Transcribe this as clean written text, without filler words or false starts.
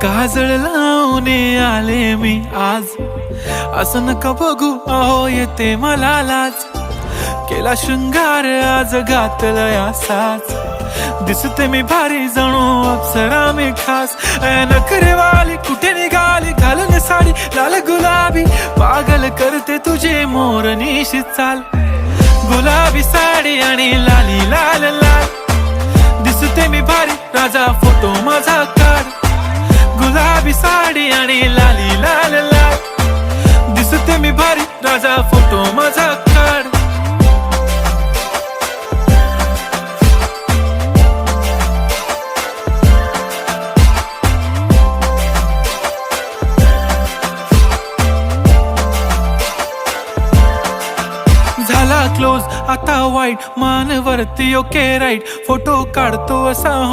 काजळ लावून आले मी आज, असं नका बघू अहो येते मला लाज. केला शृंगार आज घातला साज, दिसते मी भारी जणू अप्सरा मी खास. नखरेवाली कुठे निघाली घालून साडी लाल गुलाबी, पागल करते तुझे मोरनीशी चाल. गुलाबी साडी आणि लाली लाल लाल, दिसते मी भारी राजा फोटो माझा काढ. गुलाबी साडी आणि लाली लाल लाल, दिसते मी भारी राजा फोटो माझा काढ. झाला क्लोज आता वाईट, मान वरती ओके राईट, फोटो काढतो असा